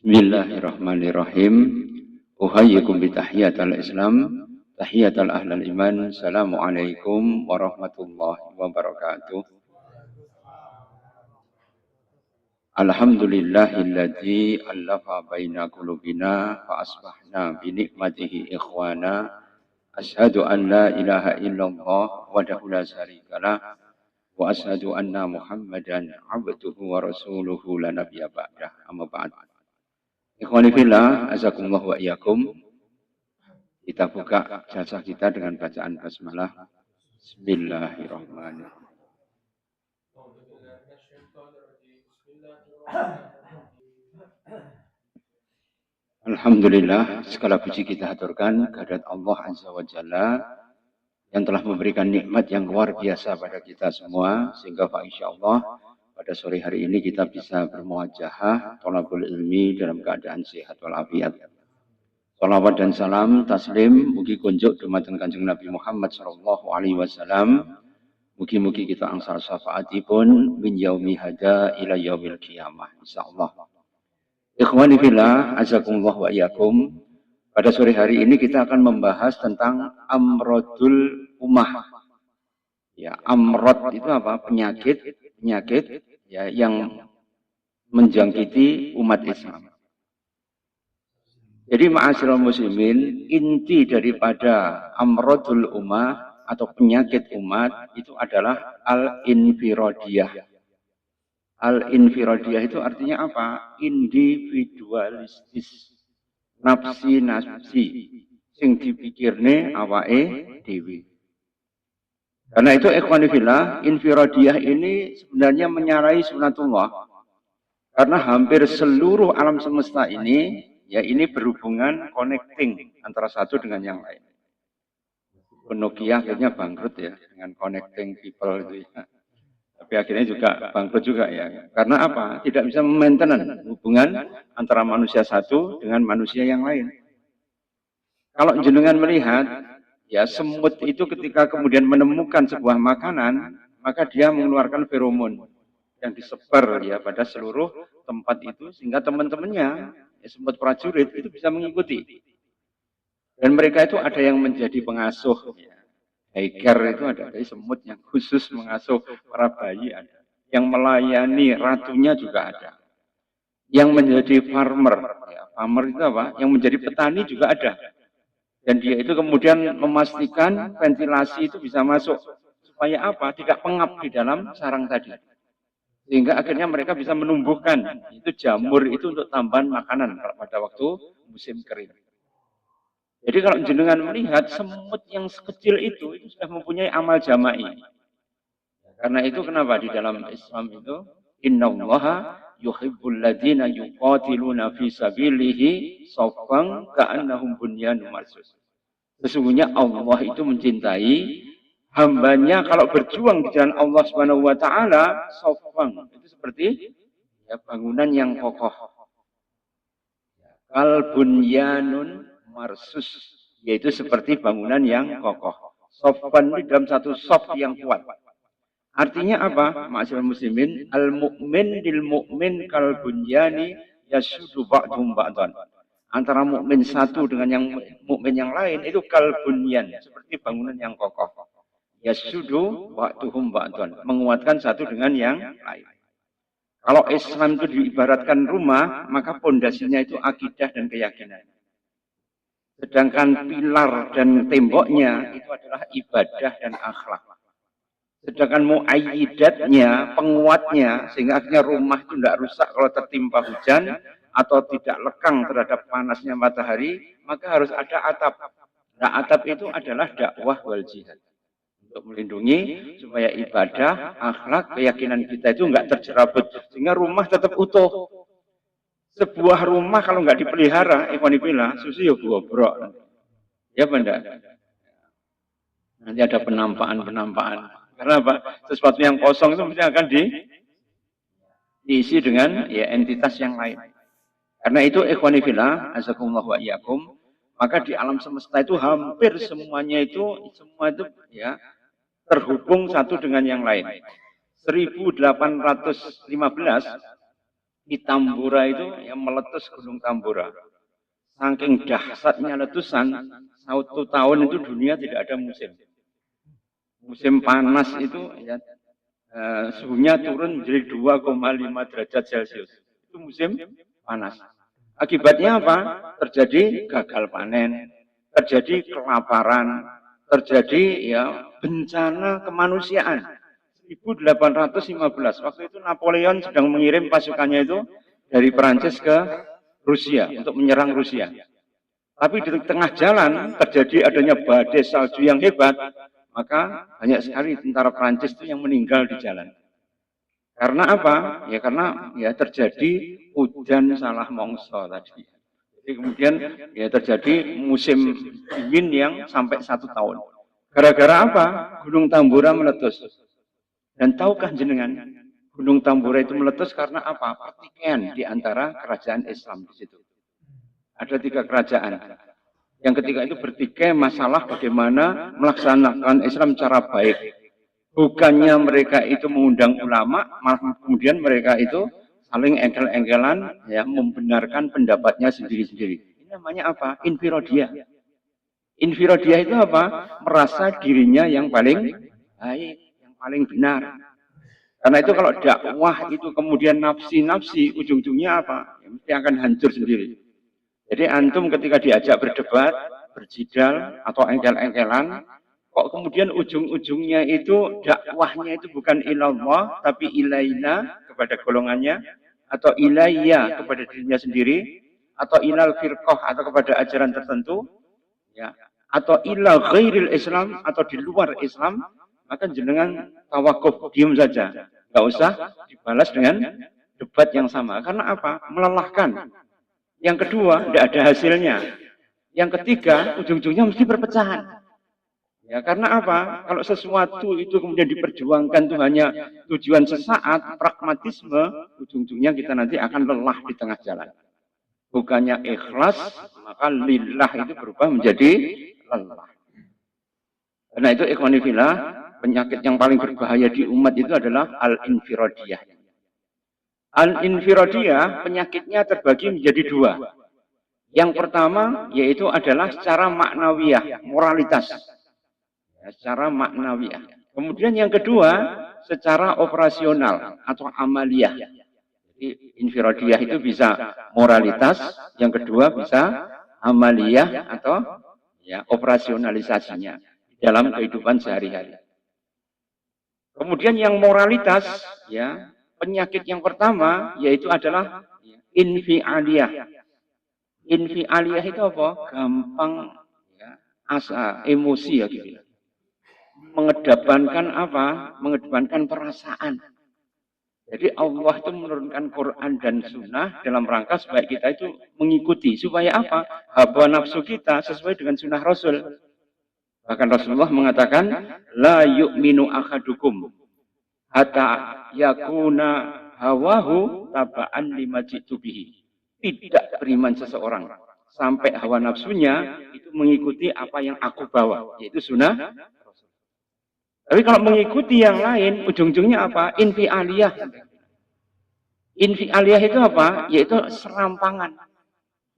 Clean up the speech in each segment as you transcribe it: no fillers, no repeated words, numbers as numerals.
Bismillahirrahmanirrahim. Uhayyikum bitahiyatal Islam, tahiyatal ahlal iman. Assalamualaikum warahmatullahi wabarakatuh. Alhamdulillahilladzi allafa baina qulubina fa asbahna bi nikmatihi ikhwana. Asyhadu an la ilaha illallah wahdahu la syarikalah wa asyhadu anna Muhammadan abduhu wa rasuluhu la nabiyya ba'dah. Amma ba'd. Ikhwani fillah, azakumullah wa iyyakum. Kita buka jasa kita dengan bacaan basmalah. Bismillahirrahmanirrahim. Alhamdulillah, segala puji kita haturkan kehadirat Allah Azza wa Jalla yang telah memberikan nikmat yang luar biasa pada kita semua, sehingga insyaallah pada sore hari ini kita bisa bermuajahah thalabul ilmi dalam keadaan sehat walafiat. Salawat dan salam taslim mugi kunjuk dumateng Kanjeng Nabi Muhammad sallallahu alaihi wasallam. Mugi-mugi kita angsal syafaatipun min yaumi hada ila yaumil qiyamah insyaallah. Ikhwani fillah, azakumullah wa iyyakum. Pada sore hari ini kita akan membahas tentang amrodul ummah. Ya, amrod itu apa? Penyakit ya yang menjangkiti umat Islam. Jadi ma'asyiral muslimin, inti daripada amrodul ummah atau penyakit umat itu adalah al-infiradiyah. Al-infiradiyah itu artinya apa? Individualistis. Nafsi sing dipikirne awake dhewe. Karena itu ikhwani fillah, infiradiyah ini sebenarnya menyalahi sunatullah. Karena hampir seluruh alam semesta ini, ya ini berhubungan connecting antara satu dengan yang lain. Nokia akhirnya bangkrut ya dengan connecting people itu ya. Tapi akhirnya juga bangkrut juga ya. Karena apa? Tidak bisa memainten hubungan antara manusia satu dengan manusia yang lain. Kalau jenengan melihat, ya semut itu ketika kemudian menemukan sebuah makanan, maka dia mengeluarkan feromon yang disebar ya pada seluruh tempat itu, sehingga teman-temannya, ya, semut prajurit itu bisa mengikuti. Dan mereka itu ada yang menjadi pengasuh. Ya. Hiker itu ada, dari semut yang khusus mengasuh para bayi ada. Yang melayani ratunya juga ada. Yang menjadi farmer, ya, farmer itu apa? Yang menjadi petani juga ada. Dan dia itu kemudian memastikan ventilasi itu bisa masuk. Supaya apa? Tidak pengap di dalam sarang tadi. Sehingga akhirnya mereka bisa menumbuhkan. Itu jamur itu untuk tambahan makanan pada waktu musim kering. Jadi kalau jenengan melihat semut yang sekecil itu sudah mempunyai amal jama'i. Karena itu kenapa di dalam Islam itu innallaha yuhibbul ladzina yuqatiluna fi sabilihi shaffan ka'annahum bunyanun marsus. Sesungguhnya Allah itu mencintai hambanya kalau berjuang di jalan Allah Subhanahu wa taala shaffan. Itu seperti ya, bangunan yang kokoh. Kal bunyanun marsus, yaitu seperti bangunan yang kokoh. Shaffan di dalam satu shaf yang kuat. Artinya apa? Ma'asyiral muslimin, al-mu'min lil mu'min kal bunyani yasudu ba'dhum ba'dan. Antara mukmin satu dengan yang mukmin yang lain itu kal bunyan, seperti bangunan yang kokoh. Yasudu ba'dhum ba'dan, menguatkan satu dengan yang lain. Kalau Islam itu diibaratkan rumah, maka pondasinya itu akidah dan keyakinan. Sedangkan pilar dan temboknya itu adalah ibadah dan akhlak. Sedangkan mu'ayyidatnya, penguatnya, sehingga akhirnya rumah itu tidak rusak kalau tertimpa hujan atau tidak lekang terhadap panasnya matahari, maka harus ada atap. Nah, atap itu adalah dakwah wal jihad. Untuk melindungi supaya ibadah, akhlak, keyakinan kita itu enggak terjerabut. Sehingga rumah tetap utuh. Sebuah rumah kalau enggak dipelihara, ikhwanifillah, susu ya bobrok. Ya benda. Nanti ada penampakan. Karena apa? Sesuatu yang kosong itu mesti akan diisi dengan ya entitas yang lain. Karena itu ikhwanifillah, azakumullah wa iyyakum, maka di alam semesta itu hampir semuanya itu ya terhubung satu dengan yang lain. 1815 di Tambora itu yang meletus Gunung Tambora. Saking dahsyatnya letusan, satu tahun itu dunia tidak ada musim. Musim panas itu ya, suhunya turun menjadi 2,5 derajat Celcius. Itu musim panas. Akibatnya apa? Terjadi gagal panen, terjadi kelaparan, terjadi ya bencana kemanusiaan. 1815 waktu itu Napoleon sedang mengirim pasukannya itu dari Perancis ke Rusia untuk menyerang Rusia. Tapi di tengah jalan terjadi adanya badai salju yang hebat, maka banyak sekali tentara Perancis itu yang meninggal di jalan. Karena apa? Ya karena ya terjadi hujan salah mongso tadi. Jadi kemudian ya terjadi musim dingin yang sampai 1 tahun. Gara-gara apa? Gunung Tambora meletus. Dan tahukah jenengan, Gunung Tambora itu meletus karena apa? Pertikaian di antara kerajaan Islam di situ. Ada 3 kerajaan. Yang ketiga itu bertikai masalah bagaimana melaksanakan Islam secara baik. Bukannya mereka itu mengundang ulama, malah kemudian mereka itu saling engkel-engkelan, ya, membenarkan pendapatnya sendiri-sendiri. Ini namanya apa? Infirodiyah. Infirodiyah itu apa? Merasa dirinya yang paling baik, yang paling benar. Karena itu kalau dakwah itu kemudian nafsi-nafsi, ujung-ujungnya apa? Ya, mesti akan hancur sendiri. Jadi antum ketika diajak berdebat, berjidal, atau engkel-engkelan, kok kemudian ujung-ujungnya itu dakwahnya itu bukan ilallah, tapi ilaina kepada golongannya, atau ilayya kepada dirinya sendiri, atau ilal firqah atau kepada ajaran tertentu, ya, atau ila ghairil Islam atau di luar Islam, maka jenengan tawakuf, diam saja, nggak usah dibalas dengan debat yang sama. Karena apa? Melelahkan. Yang kedua, tidak ada hasilnya. Yang ketiga, ujung-ujungnya mesti perpecahan. Ya, karena apa? Kalau sesuatu itu kemudian diperjuangkan itu hanya tujuan sesaat, pragmatisme, ujung-ujungnya kita nanti akan lelah di tengah jalan. Bukannya ikhlas, maka lillah itu berubah menjadi lelah. Karena itu ikhwanifillah, penyakit yang paling berbahaya di umat itu adalah al-infiradiyah. Al-infiradiyah penyakitnya terbagi menjadi 2. Yang pertama yaitu adalah secara maknawiyah, moralitas. Ya, secara maknawiyah. Kemudian yang kedua secara operasional atau amaliyah. Jadi infiradiyah itu bisa moralitas, yang kedua bisa amaliyah atau ya operasionalisasinya dalam kehidupan sehari-hari. Kemudian yang moralitas, ya, penyakit yang pertama yaitu adalah infialiyah. Infialiyah itu apa? Gampang ya, emosi ya gitu. Mengedepankan apa? Mengedepankan perasaan. Jadi Allah itu menurunkan Quran dan Sunnah dalam rangka supaya kita itu mengikuti. Supaya apa? Hawa nafsu kita sesuai dengan Sunnah Rasul. Bahkan Rasulullah mengatakan, la yu'minu ahadukum hatta yakuna hawahu taba'an lima jitu bihi. Tidak beriman seseorang sampai hawa nafsunya itu mengikuti apa yang aku bawa, yaitu sunnah. Tapi kalau mengikuti yang lain, ujung-ujungnya apa? Infialiyah. Infialiyah itu apa? Yaitu serampangan.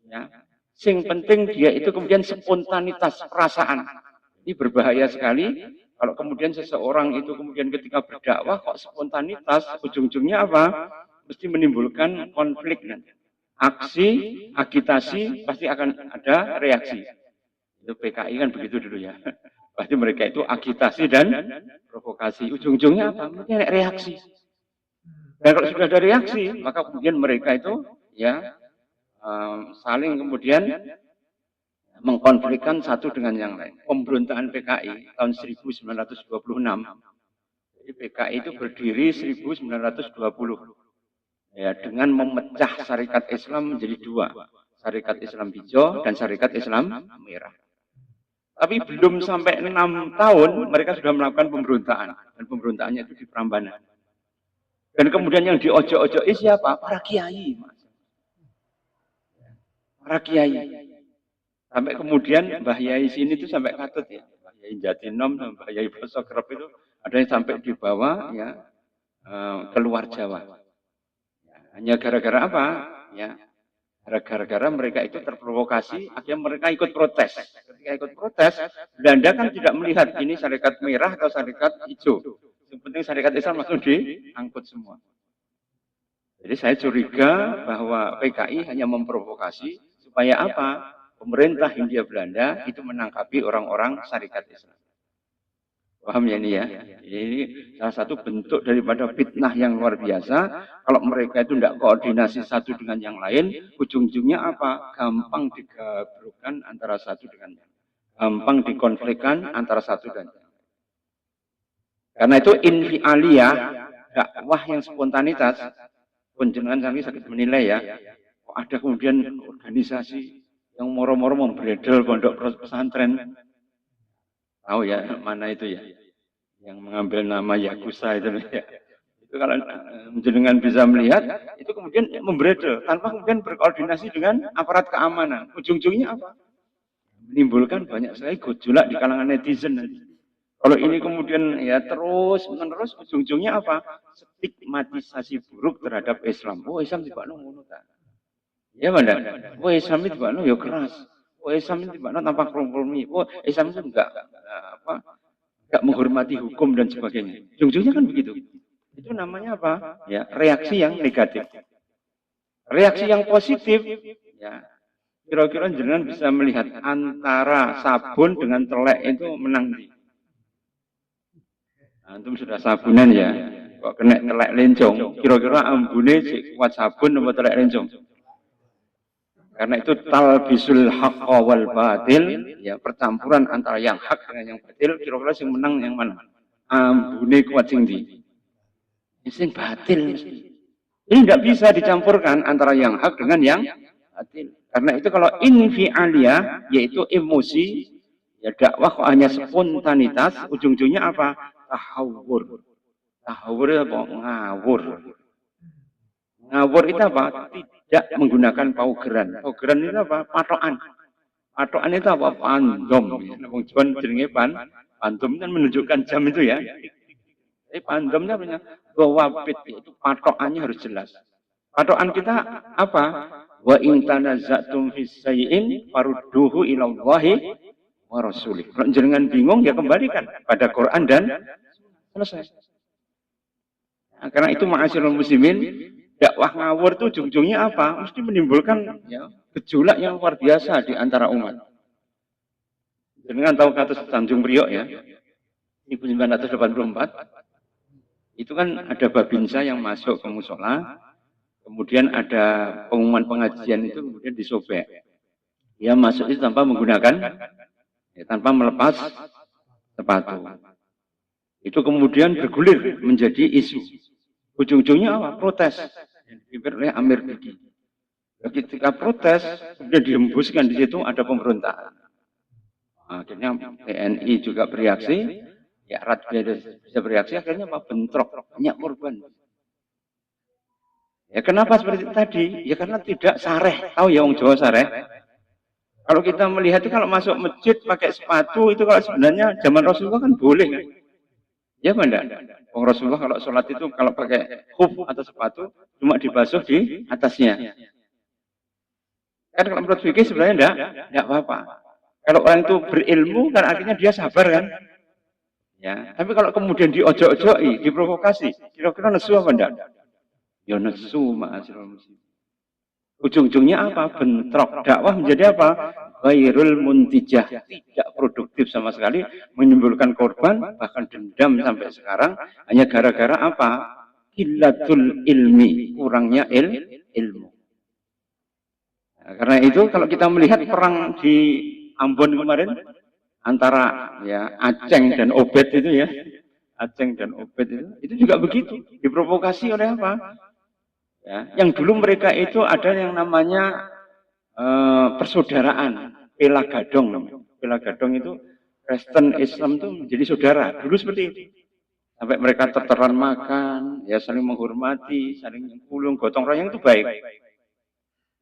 Ya. Sing penting dia itu kemudian spontanitas perasaan. Ini berbahaya sekali. Kalau kemudian seseorang itu kemudian ketika berdakwah kok spontanitas, ujung-ujungnya apa? Mesti menimbulkan konflik nanti. Aksi, agitasi, pasti akan ada reaksi. Itu PKI kan begitu dulu ya. Pasti mereka itu agitasi dan provokasi. Ujung-ujungnya apa? Mungkin reaksi. Dan kalau sudah ada reaksi, maka kemudian mereka itu ya saling kemudian mengkonflikkan satu dengan yang lain. Pemberontakan PKI tahun 1926. Jadi PKI itu berdiri 1920. Ya, dengan memecah syarikat Islam menjadi 2. Syarikat Islam hijau dan syarikat Islam merah. Tapi belum sampai 6 tahun mereka sudah melakukan pemberontakan. Dan pemberontakannya itu di Prambanan. Dan kemudian yang diojo-ojoi siapa? Para kiai. Para kiai. Sampai kemudian Mbah Yai sini itu sampai katut ya. Mbah Yai Jatinom dan Mbah Yai Bosokrep itu ada yang sampai dibawa ya keluar Jawa. Hanya gara-gara apa? Ya, gara-gara mereka itu terprovokasi, akhirnya mereka ikut protes. Ketika ikut protes, Belanda kan tidak melihat ini syarikat merah atau syarikat hijau. Yang penting syarikat Islam langsung diangkut semua. Jadi saya curiga bahwa PKI hanya memprovokasi supaya apa? Pemerintah Hindia Belanda itu menangkapi orang-orang syarikat Islam. Paham ya ini ya? Ini salah satu bentuk daripada fitnah yang luar biasa. Kalau mereka itu tidak koordinasi satu dengan yang lain, ujung-ujungnya apa? Gampang digabungkan antara satu dengan yang lain. Gampang dikonflikkan antara satu dan yang lain. Karena itu infialiyah, dakwah yang spontanitas, penjenengan kami sakit menilai ya, kok ada kemudian organisasi yang moro-moro membredel pondok pesantren. Tahu ya mana itu ya? Yang mengambil nama Yakuza itu ya. Itu kalau jenengan bisa melihat, itu kemudian membredel tanpa kemudian berkoordinasi dengan aparat keamanan. Ujung-ujungnya apa? Menimbulkan banyak sekali gejolak di kalangan netizen. Kalau ini kemudian ya terus menerus, ujung-ujungnya apa? Stigmatisasi buruk terhadap Islam. Oh Islam tidak ngono ta. Ya mana? Oh Islam itu tidak ya keras. Oh Islam itu tidak tanpa kompromi. Oh Islam itu enggak apa? Enggak menghormati hukum dan sebagainya. Ujung-ujungnya kan begitu. Itu namanya apa? Ya, reaksi yang negatif. Reaksi yang positif, ya, kira-kira jenengan bisa melihat antara sabun dengan telek itu menang di. Antum sudah sabunan ya, kok kena telek lencong, kira-kira ambune kuat sabun atau telek lencong? Karena itu talbisul haqqa wal batil, ya percampuran antara yang hak dengan yang batil, kira-kira yang menang yang mana? Ambune kuat sing ndi? Sing batil. Ini tidak bisa dicampurkan antara yang hak dengan yang batil. Karena itu kalau infialiyah, yaitu emosi, ya dakwah kok hanya spontanitas, ujung-ujungnya apa? Tahawur. Tahawur itu apa? Ngawur. Ngawur itu apa? Tidak menggunakan paugeran. Paugeran itu apa? Patokan. Patokan itu apa? Pandom. Wong Jawa jenenge pandom kan menunjukkan jam itu ya. Pandomnya punya gawabit, itu patokannya harus jelas. Patokan kita apa? Wa in tanaza'tum fis sayyin farudduhu ila Allahi wa rasulih. Kalau jenengan bingung ya kembalikan pada Quran dan selesai. Nah, karena itu ma'asyiral muslimin, dakwah ngawur itu ujung-ujungnya apa? Mesti menimbulkan ya, gejolak yang luar biasa di antara umat. Jenengan tahu kasus Tanjung Priok ya? 1984. Itu kan ada babinsa yang masuk ke musola, kemudian ada pengumuman pengajian itu kemudian disobek. Dia masuk itu tanpa menggunakan, ya, tanpa melepas sepatu. Itu kemudian bergulir menjadi isu. Ujung-ujungnya apa? Protes. Yang dipimpin oleh Amir Bidi. Ketika protes, kemudian dihembuskan di situ ada pemberontakan. Akhirnya TNI juga bereaksi. Ya, bisa bereaksi, akhirnya apa? Bentrok, banyak korban. Ya, kenapa seperti itu tadi? Ya, karena tidak sareh. Tahu ya, orang Jawa sareh? Kalau kita melihat itu kalau masuk masjid pakai sepatu, itu kalau sebenarnya zaman Rasulullah kan boleh. Kan? Ya, benda. Orang Rasulullah kalau sholat itu kalau pakai khuf atau sepatu, cuma dibasuh di atasnya. Kan kalau menurut fikih sebenarnya enggak apa-apa. Kalau orang itu berilmu, kan artinya dia sabar kan? Ya, tapi kalau kemudian diojok-ojoki, diprovokasi, kira-kira nesu apa enggak? Ya nesu, ma'asyiral muslimin. Ujung-ujungnya apa? Bentrok. Dakwah menjadi apa? Ghairul muntijah, tidak produktif sama sekali, menimbulkan korban, bahkan dendam sampai sekarang hanya gara-gara apa? Qillatul ilmi, kurangnya ilmu. Nah, karena itu kalau kita melihat perang di Ambon kemarin, antara ya Aceng dan Obed itu ya, Aceng dan Obed itu juga begitu, diprovokasi oleh apa? Ya, yang dulu mereka itu ada yang namanya persaudaraan, Pela Gadong. Pela Gadong itu Kristen Islam itu menjadi saudara. Dulu seperti itu. Sampai mereka terteran makan, ya saling menghormati, saling pulung, gotong royong itu baik.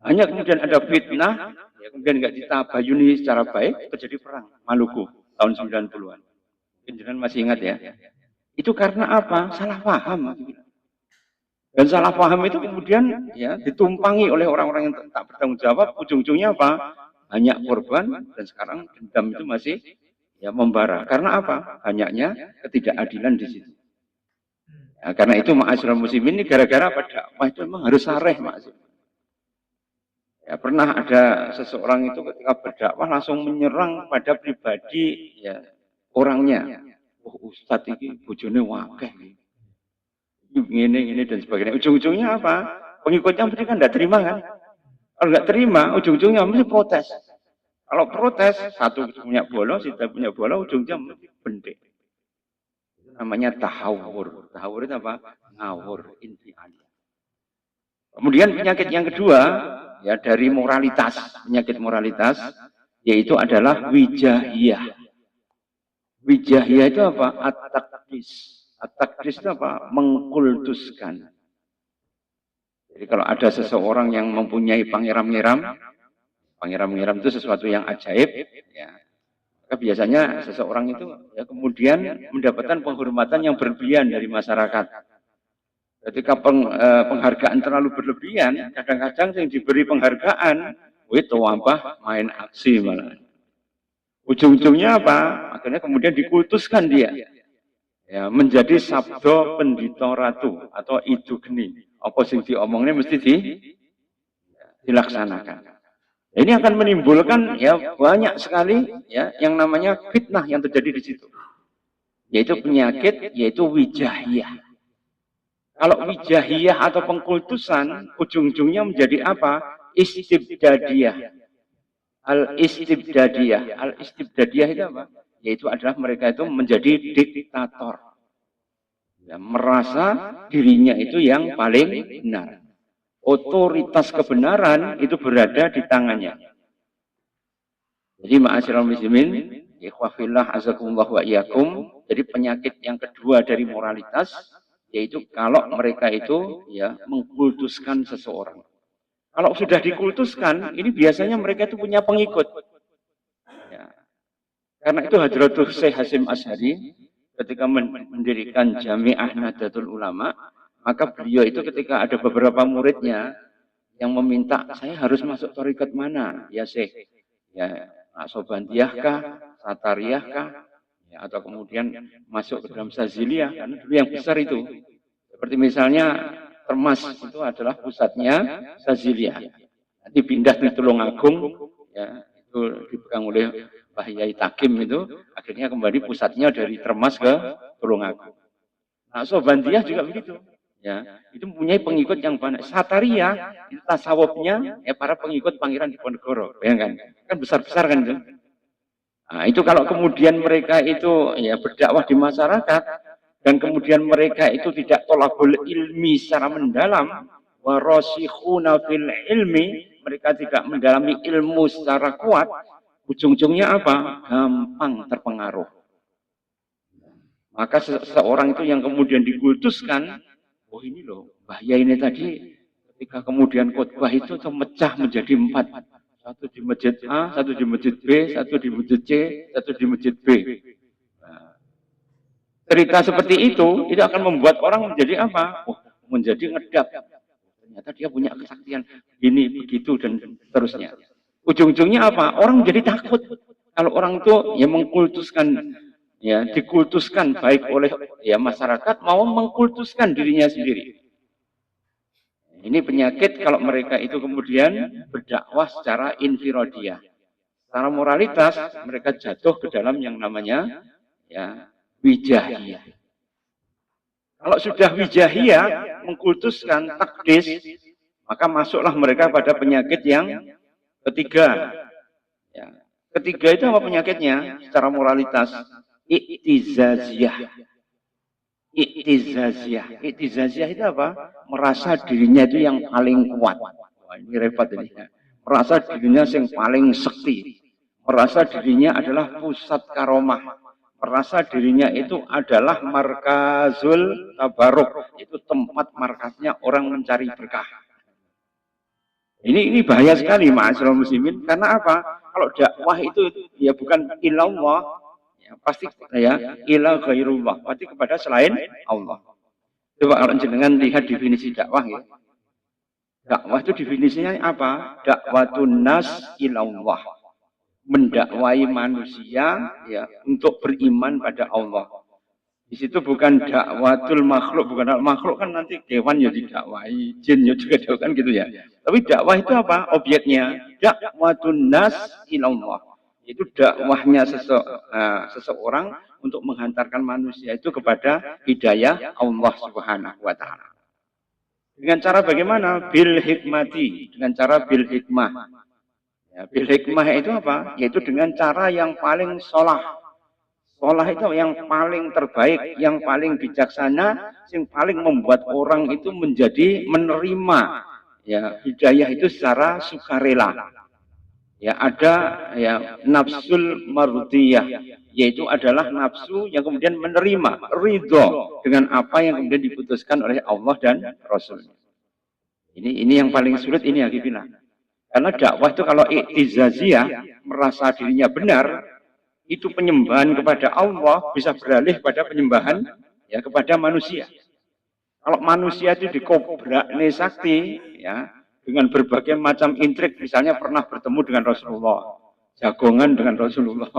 Hanya kemudian ada fitnah, ya kemudian nggak ditabayuni secara baik, terjadi perang Maluku tahun 90-an. Mungkin masih ingat ya. Itu karena apa? Salah paham. Dan salah paham itu kemudian ya ditumpangi oleh orang-orang yang tak bertanggung jawab, ujung-ujungnya apa? Banyak korban dan sekarang dendam itu masih ya membara. Karena apa? Banyaknya ketidakadilan di situ. Ya, karena itu ma'asyiral muslimin ini gara-gara apa dakwah itu memang harus sareh, Mas. Ya, pernah ada seseorang itu ketika berdakwah langsung menyerang pada pribadi ya orangnya. Oh, Ustadz ini bojone wakeh. Ini dan sebagainya. Ujung-ujungnya apa? Pengikutnya mesti kan tidak terima kan? Kalau nggak terima, ujung-ujungnya mesti protes. Kalau protes, satu punya bola, satu punya bola, ujungnya mesti bendek. Itu namanya tahawur. Tahawur itu apa? Ngawur, infial. Kemudian penyakit yang kedua, ya dari moralitas, penyakit moralitas, yaitu adalah wijahiyah. Wijahiyah itu apa? At-taqdis. At-taqdis itu apa? Mengkultuskan. Jadi kalau ada seseorang yang mempunyai pangeram-ngeram, pangeram-ngeram itu sesuatu yang ajaib, ya, maka biasanya seseorang itu ya kemudian mendapatkan penghormatan yang berlebihan dari masyarakat. Ketika penghargaan terlalu berlebihan, kadang-kadang yang diberi penghargaan, itu apa? Main aksi malah. Ujung-ujungnya apa? Akhirnya kemudian dikultuskan dia. Ya, menjadi sabdo pendito ratu atau idu geni. Apa sing diomongnya mesti dilaksanakan. Ini akan menimbulkan ya banyak sekali ya yang namanya fitnah yang terjadi di situ. Yaitu penyakit, yaitu wijahiyah. Kalau wijahiyah atau pengkultusan, ujung-ujungnya menjadi apa? Istibdadiyah. Al-istibdadiyah. Al-istibdadiyah itu apa? Yaitu adalah mereka itu menjadi diktator. Ya, merasa dirinya itu yang paling benar. Otoritas kebenaran itu berada di tangannya. Jadi ma'asyiral muslimin, ikhwafillah azakumullah wa iyyakum. Jadi penyakit yang kedua dari moralitas yaitu kalau mereka itu ya mengkultuskan seseorang. Kalau sudah dikultuskan, ini biasanya mereka itu punya pengikut. Ya. Karena itu Hadratus Syekh Hasyim Asy'ari ketika mendirikan Jami'ah Nahdlatul Ulama, maka beliau itu ketika ada beberapa muridnya yang meminta, saya harus masuk thariqat mana? Ya Syekh, ya Naqsabandiyah kah, Satariyah kah, ya, atau kemudian masuk ke dalam Saziliyah, karena dulu yang besar itu. Seperti misalnya Termas itu adalah pusatnya Saziliyah. Nanti pindah di Tulungagung, ya, itu dipegang oleh Pak Yai Takim itu, akhirnya kembali pusatnya dari Termas ke Tulungagung. Naqsabandiyah juga begitu. Ya, itu mempunyai pengikut yang banyak. Sataria itu tasawufnya ya para pengikut Pangeran Diponegoro, bayangkan kan besar-besar kan itu. Nah, itu kalau kemudian mereka itu ya berdakwah di masyarakat dan kemudian mereka itu tidak tolabul ilmi secara mendalam, warasikhuna fil ilmi, mereka tidak mendalami ilmu secara kuat, ujung-ujungnya apa? Gampang terpengaruh. Maka seseorang itu yang kemudian dikultuskan, oh ini loh, bahaya ini tadi ketika kemudian khotbah itu mecah menjadi 4. Satu di masjid A, satu di masjid B, satu di masjid C, satu di masjid B. Nah, cerita seperti itu akan membuat orang menjadi apa? Oh, menjadi ngedap. Ternyata dia punya kesaktian ini, begitu, dan seterusnya. Ujung-ujungnya apa? Orang menjadi takut. Kalau orang itu ya mengkultuskan, ya dikultuskan baik oleh ya masyarakat mau mengkultuskan dirinya sendiri. Ini penyakit kalau mereka itu kemudian berdakwah secara infiradiyah. Secara moralitas mereka jatuh ke dalam yang namanya ya wijahiyah. Kalau sudah wijahiyah mengkultuskan takdis, maka masuklah mereka pada penyakit yang ketiga. Ya. Ketiga itu apa penyakitnya? Secara moralitas iktizaziyah. Iktizaziyah. Iktizaziyah itu apa? Merasa dirinya itu yang paling kuat. Wah, ini repot ini. Merasa dirinya yang paling sekti. Merasa dirinya adalah pusat karomah. Merasa dirinya itu adalah markazul tabaruk. Itu tempat markasnya orang mencari berkah. Ini bahaya sekali ma'asyiral muslimin. Karena apa? Kalau dakwah itu ya bukan ilallah, pasti ya ila ghairullah, pasti kepada selain Allah. Coba kalau jenengan lihat definisi dakwah ya. Dakwah itu definisinya apa? Dakwatun nas ilallah. Mendakwai manusia ya untuk beriman pada Allah. Di situ bukan dakwatul makhluk, bukan makhluk kan nanti hewan ya didakwai, jin ya juga kan gitu ya. Tapi dakwah itu apa? Objeknya dakwatun nas ilallah. Itu dakwahnya seseorang untuk menghantarkan manusia itu kepada hidayah Allah Subhanahu wa taala. Dengan cara bagaimana? Bil hikmati, dengan cara bil hikmah. Ya, bil hikmah itu apa? Yaitu dengan cara yang paling sholah. Sholah itu yang paling terbaik, yang paling bijaksana, yang paling membuat orang itu menjadi menerima ya hidayah itu secara sukarela. Ya ada ya nafsul mardiyah, yaitu adalah nafsu yang kemudian menerima ridho dengan apa yang kemudian diputuskan oleh Allah dan Rasul. Ini yang paling sulit ini Hakifillah. Karena dakwah itu kalau iktizaziyah merasa dirinya benar, itu penyembahan kepada Allah bisa beralih pada penyembahan ya kepada manusia. Kalau manusia itu dikobrak sakti ya dengan berbagai macam intrik, misalnya pernah bertemu dengan Rasulullah, jagongan dengan Rasulullah,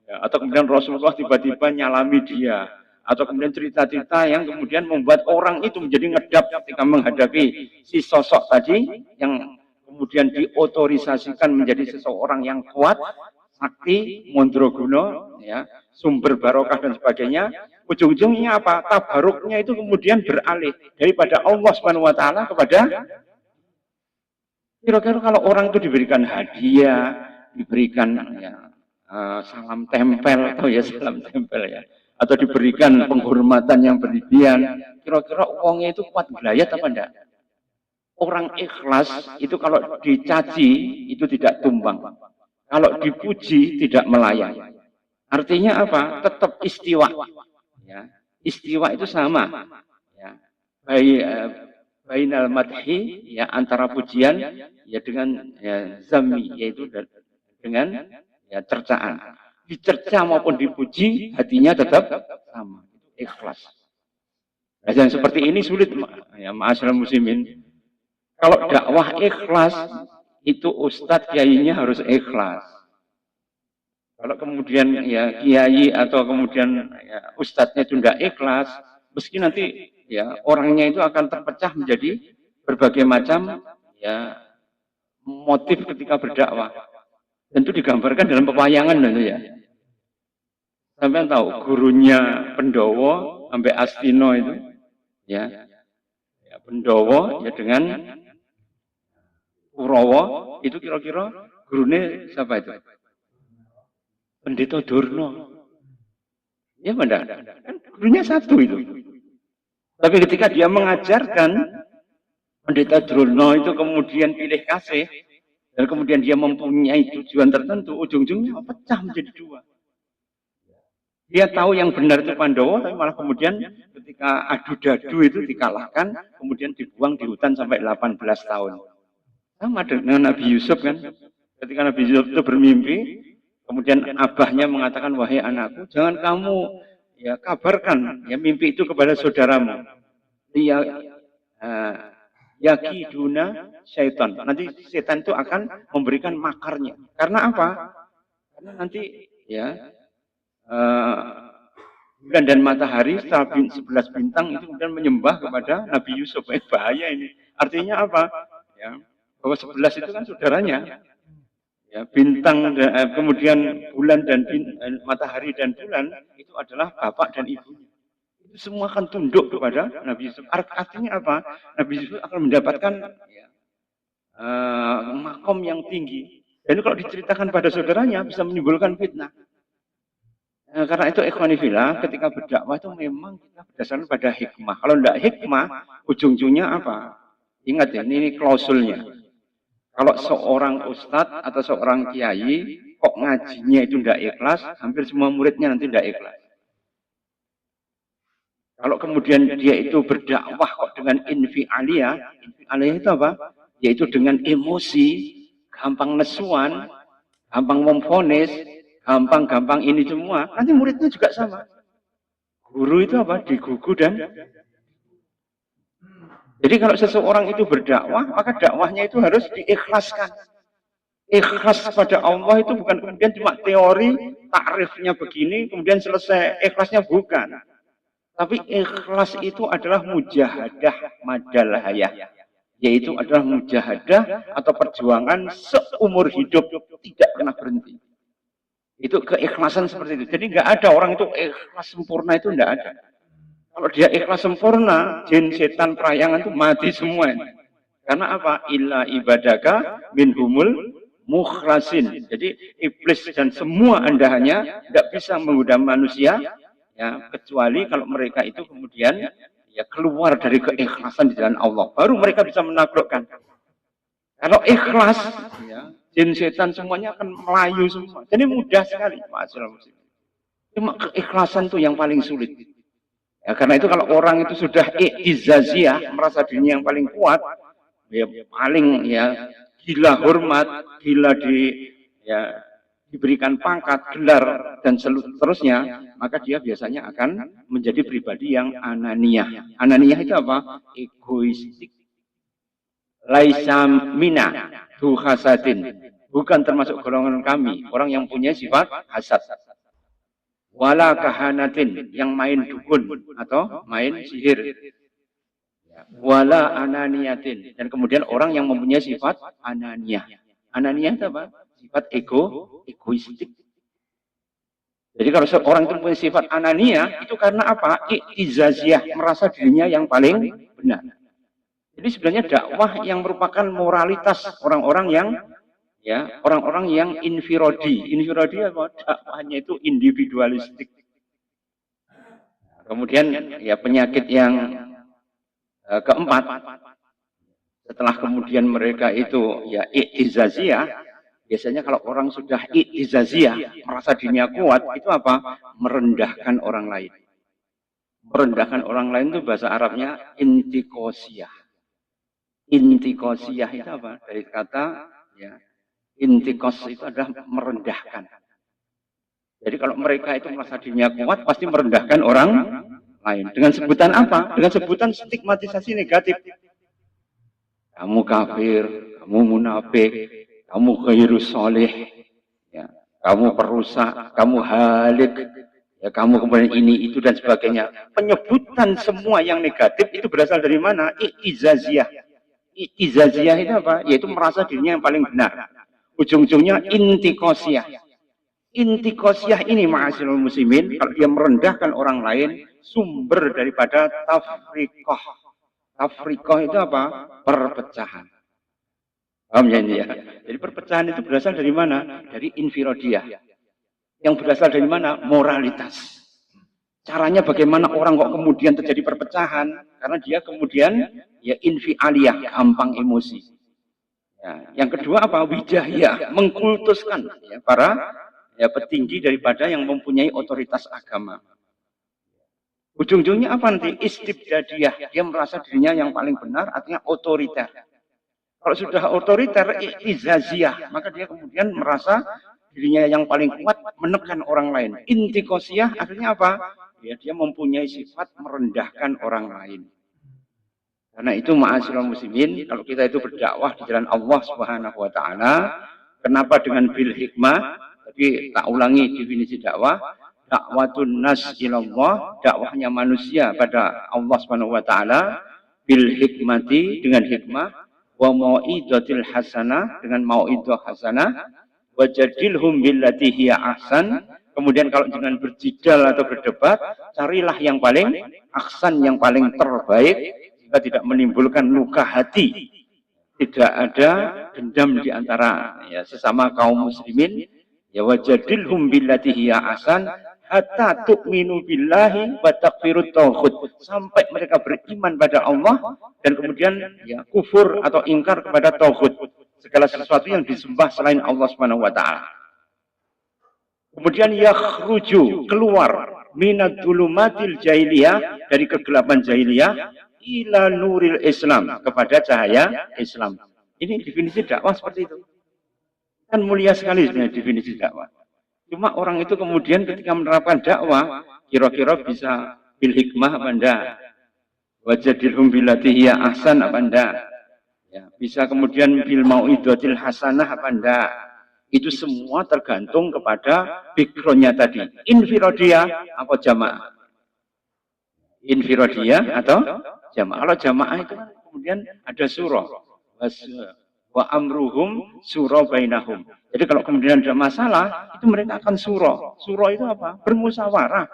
ya, atau kemudian Rasulullah tiba-tiba nyalami dia, atau kemudian cerita-cerita yang kemudian membuat orang itu menjadi ngedap ketika menghadapi si sosok tadi yang kemudian diotorisasikan menjadi seseorang yang kuat, sakti, mondroguno, ya, sumber barokah dan sebagainya. Ujung-ujungnya apa? Tabaruknya itu kemudian beralih daripada Allah Subhanahu wa taala kepada kira-kira kalau orang itu diberikan hadiah, diberikan ya, salam tempel atau ya salam tempel ya, atau diberikan penghormatan yang berlebihan, kira-kira uangnya itu kuat gelayat apa enggak? Orang ikhlas itu kalau dicaci itu tidak tumbang, kalau dipuji tidak melayang. Artinya apa? Tetap istiwa. Ya, istiwa itu sama. Ya, bainal madhi ya antara pujian ya dengan ya, zami yaitu dengan ya cercaan. Dicerca maupun dipuji hatinya tetap sama, ikhlas. Nah, yang seperti ini sulit ya ma'asyiral muslimin. Kalau dakwah ikhlas itu ustadz kiainya harus ikhlas. Kalau kemudian ya kiai atau kemudian ya, ustadznya itu tidak ikhlas, meski nanti ya orangnya itu akan terpecah menjadi berbagai macam ya motif ketika berdakwah. Tentu digambarkan dalam pewayangan tentu ya. Sampai tahu gurunya Pendowo sampai Astino itu ya, ya Pendowo ya dengan Kurawa itu kira-kira gurunya siapa itu? Pendeta Durno. Ya benar, kan gurunya satu itu. Tapi ketika dia mengajarkan Pendeta Durno itu kemudian pilih kasih dan kemudian dia mempunyai tujuan tertentu, ujung-ujungnya pecah menjadi dua. Dia tahu yang benar itu Pandowo, tapi malah kemudian ketika adu-dadu itu dikalahkan, kemudian dibuang di hutan sampai 18 tahun. Sama dengan Nabi Yusuf kan, ketika Nabi Yusuf itu bermimpi, kemudian abahnya mengatakan, wahai anakku, jangan kamu ya kabarkan ya mimpi itu kepada saudaramu. Dia yakiduna syaitan. Nanti setan itu akan memberikan makarnya. Karena apa? Karena nanti ya bulan dan matahari setelah 11 bintang itu kemudian menyembah kepada Nabi Yusuf. Bahaya ini. Artinya apa? Ya, bahwa 11 itu kan saudaranya. Ya, bintang kemudian bulan dan matahari dan bulan itu adalah bapak dan ibunya. Itu semua akan tunduk kepada Nabi Yusuf. Artinya apa? Nabi Yusuf akan mendapatkan ya, makom yang tinggi. Dan kalau diceritakan pada saudaranya bisa menimbulkan fitnah. Karena itu ikhwanifillah ketika berdakwah itu memang kita berdasarkan pada hikmah. Kalau tidak hikmah, ujung-ujungnya apa? Ingat ya, ini klausulnya. Kalau seorang ustadz atau seorang kiai kok ngajinya itu tidak ikhlas, hampir semua muridnya nanti tidak ikhlas. Kalau kemudian dia itu berdakwah kok dengan infi'aliyah itu apa? Yaitu dengan emosi, gampang nesuan, gampang memfonis, gampang-gampang ini semua, nanti muridnya juga sama. Guru itu apa? Digugu dan Jadi kalau seseorang itu berdakwah, maka dakwahnya itu harus diikhlaskan. Ikhlas pada Allah itu bukan kemudian cuma teori, takrifnya begini, kemudian selesai. Ikhlasnya bukan. Tapi ikhlas itu adalah mujahadah madalhayah. Yaitu adalah mujahadah atau perjuangan seumur hidup, tidak pernah berhenti. Itu keikhlasan seperti itu. Jadi nggak ada orang itu ikhlas sempurna, itu nggak ada. Kalau dia ikhlas sempurna, jin, setan, perayangan itu mati semua. Karena apa? Illa ibadaka minhumul mukhlasin. Jadi iblis dan semua andahannya tidak bisa menggoda manusia, ya, kecuali kalau mereka itu kemudian ya keluar dari keikhlasan di jalan Allah. Baru mereka bisa menaklukkan. Kalau ikhlas, ya, jin, setan semuanya akan melayu semua. Jadi mudah sekali. Cuma keikhlasan itu yang paling sulit. Ya, karena itu kalau orang itu sudah i'tizaziyah, merasa dirinya yang paling kuat, ya paling ya gila hormat, gila ya diberikan pangkat, gelar dan seterusnya, maka dia biasanya akan menjadi pribadi yang ananiyah. Ananiyah itu apa? Egoistik. Laisa mina du hasadin. Bukan termasuk golongan kami, orang yang punya sifat hasad. Wala kahanatin, yang main dukun atau main sihir. Wala ananiyatin, dan kemudian orang yang mempunyai sifat ananiyah. Ananiyah itu apa? Sifat egoistik. Jadi kalau seorang itu mempunyai sifat ananiyah, itu karena apa? I'tizaziyah, merasa dirinya yang paling benar. Jadi sebenarnya dakwah yang merupakan moralitas orang-orang yang ya, orang-orang yang infirodi. Infirodi apa? Dakwahnya itu individualistik. Kemudian ya penyakit yang keempat, setelah kemudian mereka itu ya i'tizaziyah, biasanya kalau orang sudah i'tizaziyah, merasa dirinya kuat, itu apa? Merendahkan orang lain. Merendahkan orang lain itu bahasa Arabnya intikosiyah. Intikosiyah itu apa? Dari kata ya, intikos itu adalah merendahkan. Jadi kalau mereka itu merasa dirinya kuat, pasti merendahkan orang lain. Dengan sebutan apa? Dengan sebutan stigmatisasi negatif. Kamu kafir, kamu munafik, kamu ghairus sholih, ya, kamu perusak, kamu halik, ya, kamu kemudian ini, itu, dan sebagainya. Penyebutan semua yang negatif itu berasal dari mana? I'tizaziyah. I'tizaziyah itu apa? Yaitu merasa dirinya yang paling benar. Ujung-ujungnya intikosiyah. Intikosiyah ini ma'asyiral muslimin, kalau dia merendahkan orang lain, sumber daripada tafriqah. Tafriqah itu apa? Perpecahan. Paham ya ini ya? Jadi perpecahan itu berasal dari mana? Dari infirodiyah. Yang berasal dari mana? Moralitas. Caranya bagaimana orang kok kemudian terjadi perpecahan? Karena dia kemudian ya infialiyah, gampang emosi. Ya, yang kedua apa? Wijahiyah, mengkultuskan ya, para ya, petinggi daripada yang mempunyai otoritas agama. Ujung-ujungnya apa nanti? Istibdadiyah. Dia merasa dirinya yang paling benar, artinya otoriter. Kalau sudah otoriter, i'tizaziyah, maka dia kemudian merasa dirinya yang paling kuat, menekan orang lain. Intikosiyah akhirnya apa? Ya, dia mempunyai sifat merendahkan orang lain. Karena itu ma'asyiral muslimin, kalau kita itu berdakwah di jalan Allah Subhanahu wa taala, kenapa dengan bil hikmah? Tapi tak ulangi definisi dakwah. Dakwatun nas ilallah, dakwahnya manusia pada Allah Subhanahu wa taala, bil hikmati, dengan hikmah, wa mau'izatil hasanah, dengan mau'izah hasanah, wa jadilhum billati hiya ahsan. Kemudian kalau dengan berjidal atau berdebat, carilah yang paling ahsan, yang paling terbaik, jika tidak menimbulkan luka hati, tidak ada dendam di antara ya, sesama kaum muslimin. Ya wajadilhum billati hiya ahsan hatta tu'minu billahi wa takfirut tauhid, sampai mereka beriman pada Allah dan kemudian ya kufur atau ingkar kepada tauhid, segala sesuatu yang disembah selain Allah Subhanahu wa taala. Kemudian yakhruju, keluar, minad dulumatil jahiliyah, dari kegelapan jahiliyah, ila nuril Islam, kepada cahaya Islam. Ini definisi dakwah seperti itu. Kan mulia sekali sebenarnya definisi dakwah. Cuma orang itu kemudian ketika menerapkan dakwah, kira-kira bisa bil hikmah apa enggak? Wajadilhum billati hiya ahsan apa enggak? Ya, bisa kemudian bil mau'izatil hasanah apa enggak? Itu semua tergantung kepada backgroundnya tadi. Infirodiyah apa jamaah? Infirodiyah atau jamaah? Kalau jamaah itu kan kemudian ada surah. Wa amruhum surah bainahum. Jadi kalau kemudian ada masalah, itu mereka akan surah. Surah itu apa? Bermusyawarah.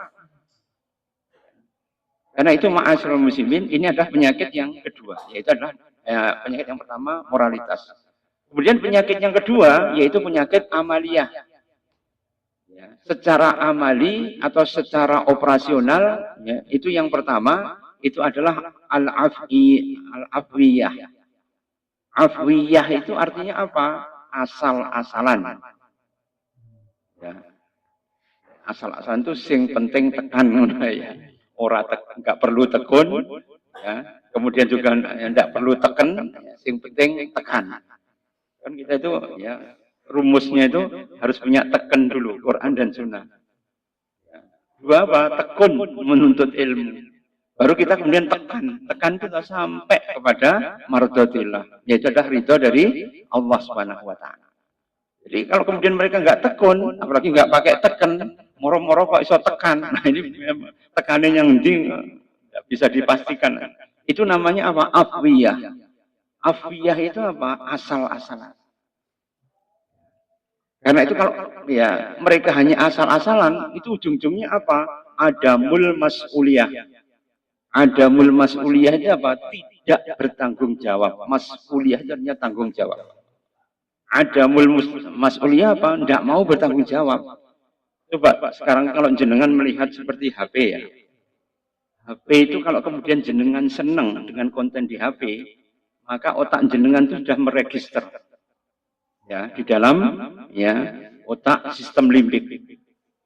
Karena itu ma'asyiral muslimin, ini adalah penyakit yang kedua, yaitu adalah penyakit yang pertama moralitas. Kemudian penyakit yang kedua yaitu penyakit amaliyah. Ya, secara amali atau secara operasional, ya, itu yang pertama itu adalah al-afwiyah. Afwiyah itu artinya apa? Asal-asalan. Ya. Asal-asalan itu sing penting tekan ya. Orang nggak perlu tekun, ya. Kemudian juga tidak perlu tekan, sing penting tekan. Kan kita itu ya rumusnya itu harus punya tekan dulu, Quran dan Sunnah. Ya. Dua apa? Tekun menuntut ilmu. Baru kita kemudian tekan kita sampai kepada mardotillah, yaitu adalah ridho dari Allah Subhanahu Wa Taala. Jadi kalau kemudian mereka nggak tekun, apalagi nggak pakai tekan, moro-moro kok iso tekan. Nah ini tekanan yang nggak bisa dipastikan. Itu namanya apa? Afwiyah. Afwiyah itu apa? Asal-asalan. Karena itu kalau ya mereka hanya asal-asalan, itu ujung-ujungnya apa? Adamul mas'uliyah. Adamul mas'uliyah itu apa? Tidak bertanggung jawab. Mas'uliyah itu artinya tanggung jawab. Adamul mas'uliyah apa? Tidak mau bertanggung jawab. Coba sekarang kalau jenengan melihat seperti HP ya. HP itu kalau kemudian jenengan senang dengan konten di HP, maka otak jenengan itu sudah meregister. Ya, di dalam ya otak sistem limbik.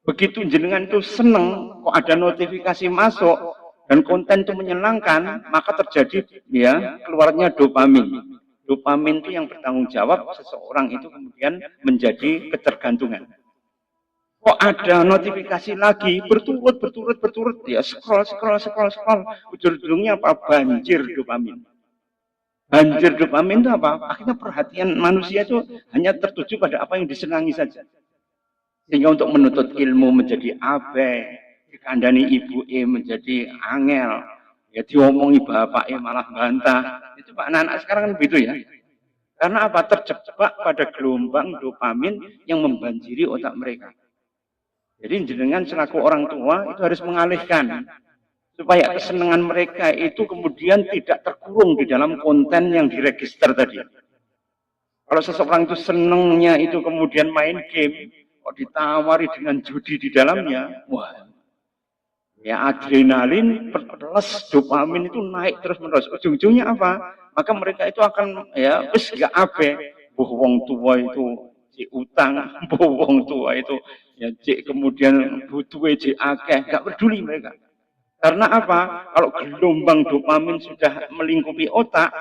Begitu jenengan itu senang kok ada notifikasi masuk dan konten itu menyenangkan, maka terjadi ya keluarnya dopamin. Dopamin itu yang bertanggung jawab seseorang itu kemudian menjadi ketergantungan. Kok ada notifikasi lagi berturut ya scroll ujung-ujungnya apa? Banjir dopamin. Banjir dopamin itu apa? Akhirnya perhatian manusia itu hanya tertuju pada apa yang disenangi saja. Sehingga untuk menuntut ilmu menjadi abai, dikandani ibu menjadi angel, ya diomongi bapak malah bantah. Itu Pak anak-anak sekarang kan begitu ya. Karena apa? Terjebak pada gelombang dopamin yang membanjiri otak mereka. Jadi jenengan selaku orang tua itu harus mengalihkan supaya kesenangan mereka itu kemudian tidak terkurung di dalam konten yang diregister tadi. Kalau seseorang itu senangnya itu kemudian main game, kok ditawari dengan judi di dalamnya, wah, ya adrenalin plus dopamin itu naik terus menerus. Ujung-ujungnya apa? Maka mereka itu akan ya wis gak abe, wong tua itu cek utang, wong tua itu ya cek kemudian butuh cek akeh, gak peduli mereka. Karena apa? Kalau gelombang dopamin sudah melingkupi otak,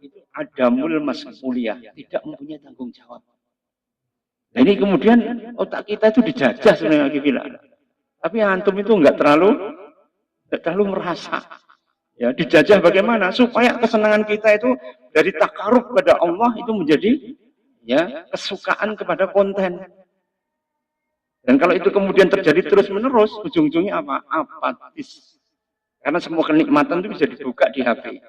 itu adamul mas'uliyah, tidak mempunyai tanggung jawab. Nah, ini kemudian otak kita itu dijajah sebenarnya bilang. Tapi antum itu enggak terlalu merasa. Ya, dijajah bagaimana? Supaya kesenangan kita itu dari takarub pada Allah itu menjadi ya kesukaan kepada konten. Dan kalau itu kemudian terjadi terus-menerus, ujung-ujungnya apa? Apatis. Karena semua kenikmatan itu bisa dibuka di HP.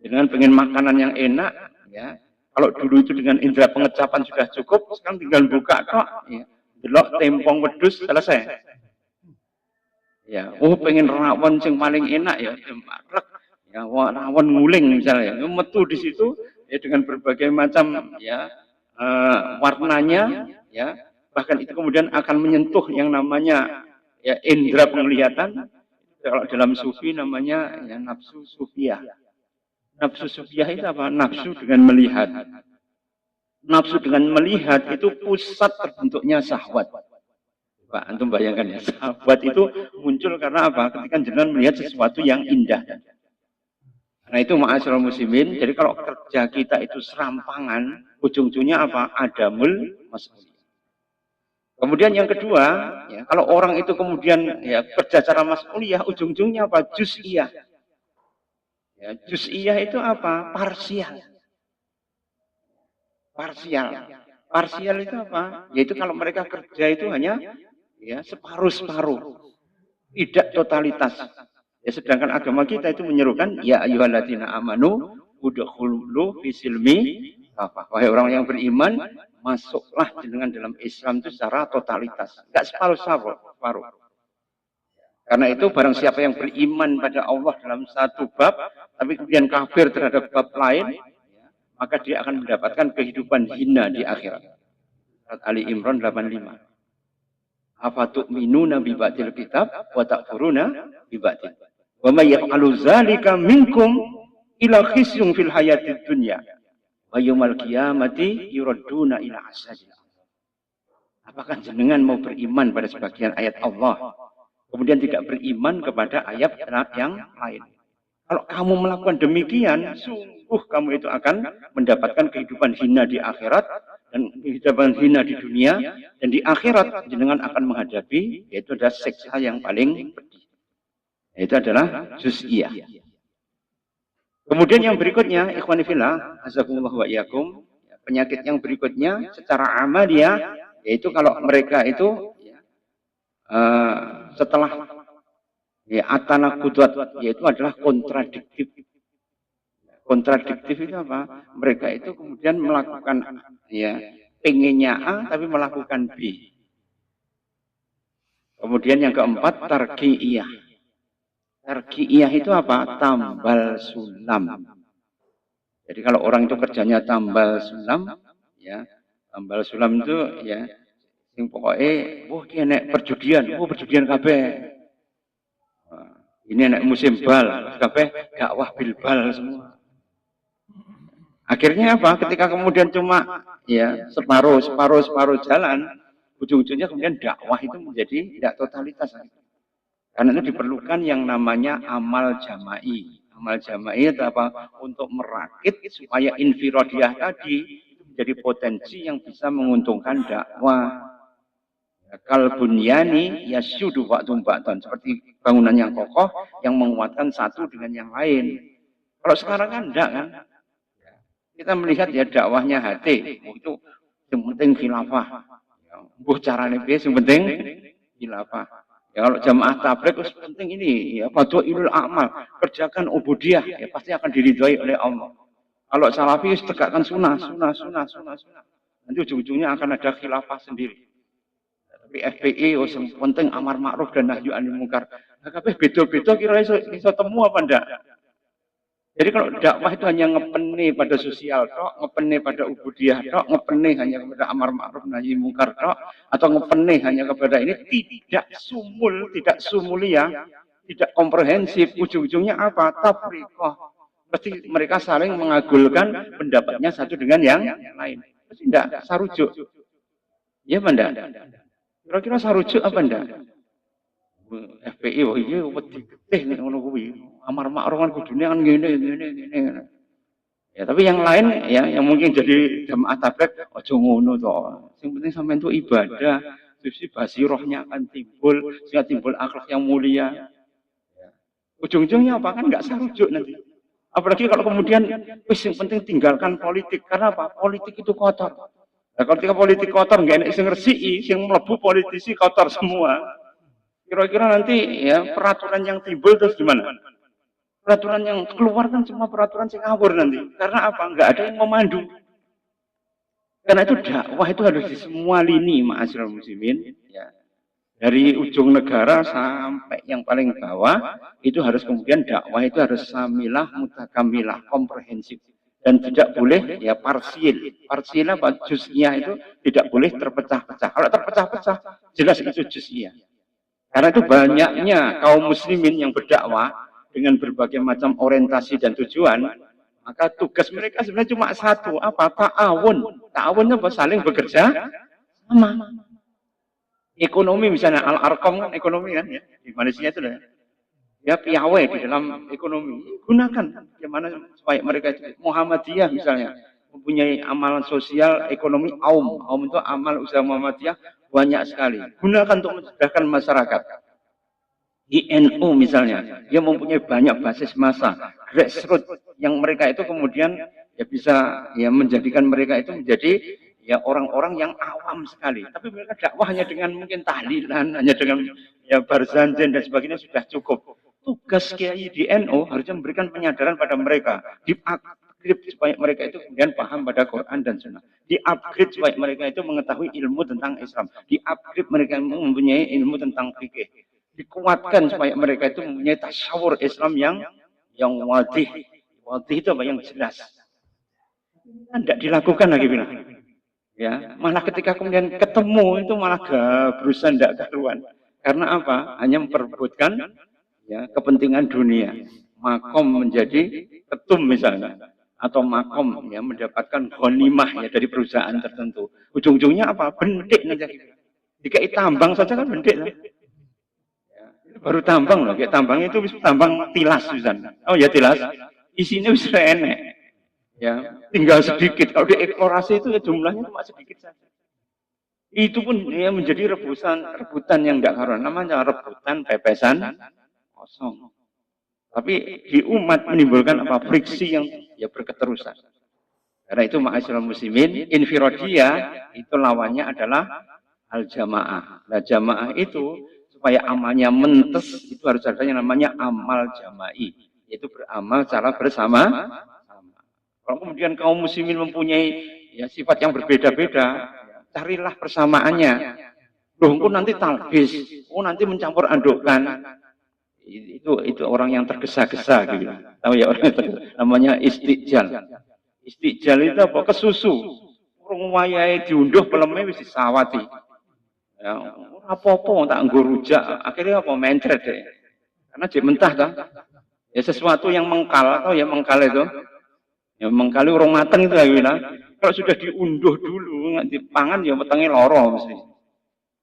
Dengan pengen makanan yang enak, ya. Kalau dulu itu dengan indera pengecapan sudah cukup, sekarang tinggal buka kok, ya. Delok tempong wedus selesai. Ya, pengen rawon yang paling enak ya, ya rawon nguling misalnya, metu di situ ya dengan berbagai macam ya warnanya, ya bahkan itu kemudian akan menyentuh yang namanya ya indera penglihatan. Kalau dalam sufi namanya ya nafsu sufiyah. Nafsu sufiyah itu apa? Nafsu dengan melihat. Nafsu dengan melihat itu pusat terbentuknya syahwat. Pak, antum bayangkan ya, syahwat itu muncul karena apa? Ketika jenengan melihat sesuatu yang indah. Nah itu ma'asyiral muslimin. Jadi kalau kerja kita itu serampangan, ujung-ujungnya apa? Adamul mas'uliyah. Kemudian yang kedua, ya, kalau orang itu kemudian ya kerja secara mas'uliyah, ujung-ujungnya apa? Juz'iyah. Ya, juz'iyah itu apa? Parsial. Parsial. Parsial itu apa? Yaitu kalau mereka kerja itu hanya ya separuh-separuh, tidak totalitas. Ya, sedangkan agama kita itu menyerukan ya ayyuhalladzina amanu udkhulu fisilmi apa? Wahai orang yang beriman, masuklah dengan dalam Islam itu secara totalitas, enggak separuh-separuh. Karena itu barang siapa yang beriman pada Allah dalam satu bab, tapi kemudian kafir terhadap bab lain, maka dia akan mendapatkan kehidupan hina di akhirat. Surat Ali Imran 85. Afatu'minuna bi ba'dil kitab wa takfuruna bi ba'dil. Wa may yaf'alu dzalika minkum ila khisyun fil hayatid dunya wa yaumil qiyamati yuradduna ila asadil. Apakah jenengan mau beriman pada sebagian ayat Allah, kemudian tidak beriman kepada ayat yang lain? Kalau kamu melakukan demikian, sungguh kamu itu akan mendapatkan kehidupan hina di akhirat dan kehidupan hina di dunia, dan di akhirat jenengan akan menghadapi yaitu ada siksa yang paling pedih. Itu adalah juz'iyah. Kemudian yang berikutnya, ikhwani fillah, azakumullah wa iyyakum, penyakit yang berikutnya secara amaliyah, yaitu kalau mereka itu setelah ya atana kudrat, yaitu adalah kontradiktif. Kontradiktif itu apa? Mereka itu kemudian melakukan ya pengennya A tapi melakukan B. Kemudian yang keempat tarqiiyah. Tarqiiyah itu apa? Tambal sulam. Jadi kalau orang itu kerjanya tambal sulam, ya tambal sulam itu ya sing pokoknya, wah dia nek perjudian, perjudian kabeh. Ini nek musim bal, kabeh dakwah bil bal semua. Akhirnya apa? Ketika kemudian cuma ya separuh jalan, ujung-ujungnya kemudian dakwah itu menjadi tidak totalitas. Karena itu diperlukan yang namanya amal jama'i. Amal jama'i itu apa? Untuk merakit supaya infiradiyah tadi itu menjadi potensi yang bisa menguntungkan dakwah. Kal bunyani yasyudu ba'dun ba'dan, seperti bangunan yang kokoh yang menguatkan satu dengan yang lain. Kalau sekarang kan enggak kan? Kita melihat ya dakwahnya HT, itu yang penting khilafah. Caranya yang penting khilafah. Ya kalau jamaah tabligh itu penting ini ya fadhailul amal, kerjakan ubudiyah ya pasti akan diridhoi oleh Allah. Kalau salafi tegakkan sunnah. Nanti ujung-ujungnya akan ada khilafah sendiri. Tapi FPI yang penting amar ma'ruf dan nahyu anil munkar. Nah, kabeh beda-beda kira iso temu apa ndak? Jadi kalau dakwah itu hanya ngepeni pada sosial tok, ngepeni pada ubudiyah tok, ngepeni hanya kepada amar ma'ruf nahi mungkar tok, atau ngepeni hanya kepada ini tidak sumulia, tidak komprehensif, ujung-ujungnya apa? Tafriqah. Pasti mereka saling mengagulkan pendapatnya satu dengan yang lain. Pasti tidak sarujuk. Ya benda. Kira-kira sarujuk apa ndak? FPI wah iya wedi getih ngono kuwi. Amar ma'ruf kan kudune kan ngene. Ya tapi yang lain ya yang mungkin jadi jamaah tabligh aja ngono to. Sing penting sampean itu ibadah, sisi basirohnya akan timbul, sehingga timbul akhlak yang mulia. Ujung-ujungnya apa kan enggak sarujuk nanti. Apalagi kalau kemudian wis yang penting tinggalkan politik. Karena apa? Politik itu kotor. Nah, kalau politik kotor enggak enak sing ngresiki, sing mlebu politisi kotor semua. Kira-kira nanti ya peraturan yang timbul terus gimana? Peraturan yang keluar kan semua peraturan yang ngawur nanti. Karena apa? Enggak ada yang memandu. Karena itu dakwah itu harus di semua lini, ma'asyiral muslimin. Ya. Dari ujung negara sampai yang paling bawah, itu harus kemudian dakwah itu harus samilah, mutakamilah, komprehensif. Dan tidak boleh ya parsial. Parsial apa? Juz'iyah itu tidak boleh terpecah-pecah. Kalau terpecah-pecah, jelas itu juz'iyah. Karena itu banyaknya kaum muslimin yang berdakwah dengan berbagai macam orientasi dan tujuan, maka tugas mereka sebenarnya cuma satu, apa? Ta'awun. Ta'awunnya apa? Saling bekerja sama. Ekonomi misalnya, Al-Arqam kan ekonomi kan ya, di Malaysia itu ya piawai di dalam ekonomi. Gunakan bagaimana supaya mereka itu Muhammadiyah misalnya mempunyai amalan sosial ekonomi Aum itu amal usaha Muhammadiyah banyak sekali. Gunakan untuk mencerdaskan masyarakat. di NU misalnya, dia mempunyai banyak basis massa, grassroots yang mereka itu kemudian ya bisa ya menjadikan mereka itu menjadi ya orang-orang yang awam sekali. Tapi mereka dakwahnya dengan mungkin tahlilan, hanya dengan ya barzanjen dan sebagainya sudah cukup. Tugas kiai di NU harusnya memberikan penyadaran pada mereka, di-upgrade supaya mereka itu kemudian paham pada Quran dan Sunnah, di-upgrade supaya mereka itu mengetahui ilmu tentang Islam, di-upgrade mereka mempunyai ilmu tentang fikih, dikuatkan supaya mereka itu mempunyai tasawur Islam yang wadih. Wadih itu apa? Yang jelas. Tidak dilakukan lagi bilang. Ya, malah ketika kemudian ketemu itu malah gabrusan tidak karuan. Karena apa? Hanya memperebutkan ya kepentingan dunia. Makom menjadi ketum misalnya, atau makom ya mendapatkan ghanimah ya dari perusahaan tertentu. Ujung-ujungnya apa? Bendik nanti. Jika tambang saja kan bendik lah. Baru tambang loh, kayak tambang itu tambang tilas Susan. Oh ya tilas, isinya bisa enek. Ya, tinggal sedikit. Kalau dieksplorasi itu ya jumlahnya cuma sedikit saja. Itu pun ya menjadi rebutan yang enggak karuan. Namanya rebutan pepesan kosong. Tapi di umat menimbulkan apa? Friksi yang ya berketerusan. Karena itu ma'asyiral muslimin, infiradiyah itu lawannya adalah al-jamaah. Nah, jamaah itu supaya amalnya mentes itu harus ada yang namanya amal jama'i, yaitu beramal secara bersama. Kalau kemudian kaum muslimin mempunyai ya sifat yang berbeda-beda, carilah persamaannya. Loh, nanti talbis, nanti mencampur adukkan. Itu orang yang tergesa-gesa gitu. Tahu ya orang itu namanya istijal. Istijal itu apa? Kesusu. Urung wayahe diunduh peleme wis disawati. Ya, apa-apa tak nggo rujak, akhirnya apa mencret deh. Karena dia mentah kan. Ya sesuatu yang mengkal atau ya mengkal itu. Ya mengkal urung mateng itu ya. Kalau sudah diunduh dulu nanti pangan ya wetenge loro mesti.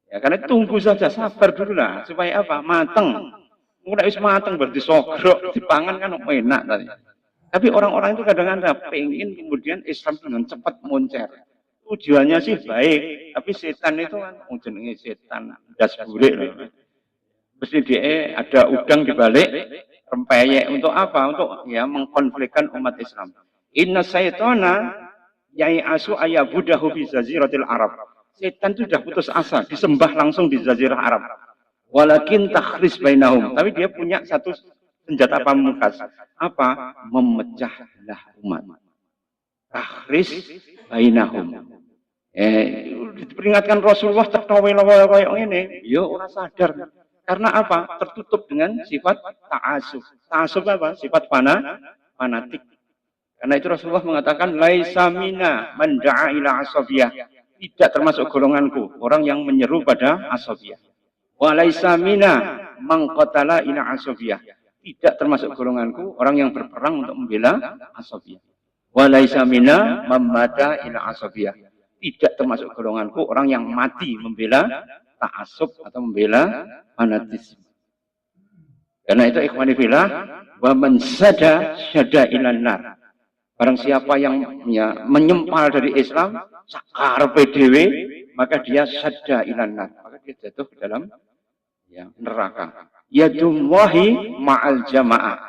Ya karena tunggu saja, sabar dulu lah supaya apa? Mateng. Udah wis mateng berarti sogrok dipangan kan enak tadi. Tapi orang-orang itu kadang-kadang pengen kemudian Islam dengan cepat moncer. Tujuannya sih baik, tapi setan itu kan jenenge setan das burik loh. Mesti dia ada udang di balik rempeyek untuk apa? Untuk ya mengkonflikkan umat Islam. Inna syaitana yai'asu ayabudahu fi jaziratil Arab. Setan itu sudah putus asa, disembah langsung di jazirah Arab. Walakin takhris bainahum. Tapi dia punya satu senjata pamungkas. Apa? Memecah belah umat. Takhris bainahum. Diperingatkan Rasulullah tertawa kayak ini, ya orang sadar. Karena apa? Tertutup dengan sifat ta'asuf. Ta'asuf apa? Sifat fanatik. Karena itu Rasulullah mengatakan laisa mina man da'a ila asabiyah. Tidak termasuk golonganku orang yang menyeru pada asabiyah. Wa laisa mina man qatala ila asabiyah. Tidak termasuk golonganku orang yang berperang untuk membela asabiyah. Wa laisa mina man mata ila asabiyah. Tidak termasuk golonganku orang yang mati membela ta'assub atau membela fanatisme. Karena itu ikhwani fillah, wa man sada syada ilan nar. Barang siapa yang ya, menyempal dari Islam, sakar PDW, maka dia sada ilan nar. Maka dia jatuh ke dalam ya, neraka. Yadullahi ma'al jamaah.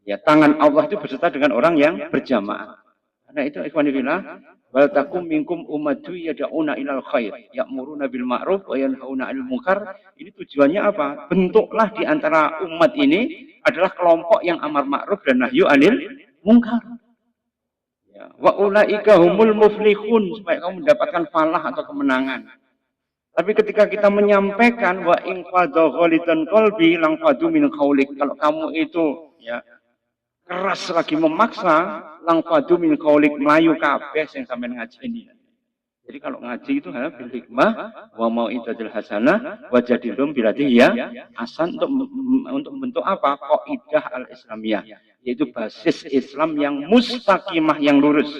Ya, tangan Allah itu berserta dengan orang yang berjamaah. Karena itu ikhwani fillah, wal takum minkum ummatu yad'una ilal khair ya'muruna bil ma'ruf wa yanhauna 'anil munkar. Ini tujuannya apa? Bentuklah di antara umat ini adalah kelompok yang amar ma'ruf dan nahyu 'anil munkar. Ya, wa ulaika humul muflihun, supaya kamu mendapatkan falah atau kemenangan. Tapi ketika kita menyampaikan wa in qadha ghalitan qalbi lang qadu min qaulik, kalau kamu itu ya keras lagi memaksa lang fadu min qaulik melayu kabeh sing sampean ngajeni. Jadi kalau ngaji itu hanya bil hikmah wa mau'izatil hasanah wa jadilhum bilati ya hasan untuk membentuk apa? Qaidah al-islamiyah, yaitu basis Islam yang mustaqimah, yang lurus,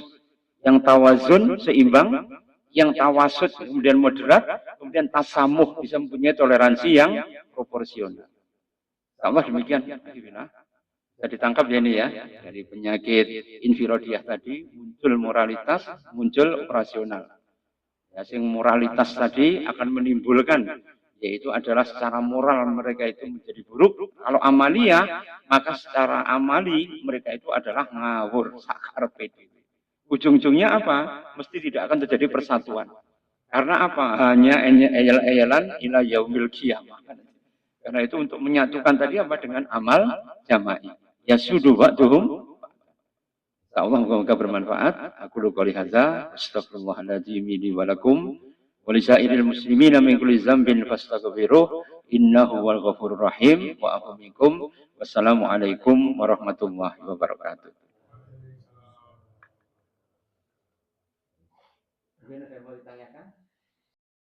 yang tawazun seimbang, yang tawasud kemudian moderat, kemudian tasamuh bisa mempunyai toleransi yang proporsional. Sama demikian. Bisa ditangkap ya ini ya, dari penyakit infiradiyah tadi muncul moralitas, muncul operasional. Ya, sing moralitas tadi akan menimbulkan yaitu adalah secara moral mereka itu menjadi buruk. Kalau amalia, maka secara amali mereka itu adalah ngawur, sakar pede. Ujung-ujungnya apa? Mesti tidak akan terjadi persatuan. Karena apa? Hanya eyal-eyalan ila yaumil qiyamah. Karena itu untuk menyatukan tadi apa dengan amal jama'i. Ya sudu ba'duhum. Allah semoga bermanfaat. Aku lu qouli hadza, astaghfirullahaladzim li wa lakum wa lisairil muslimina min kulli dzambin fastaghfiruh innahu wal ghafurur rahim wa afu minkum. Wassalamualaikum warahmatullahi wabarakatuh. Ada yang mau ditanyakan?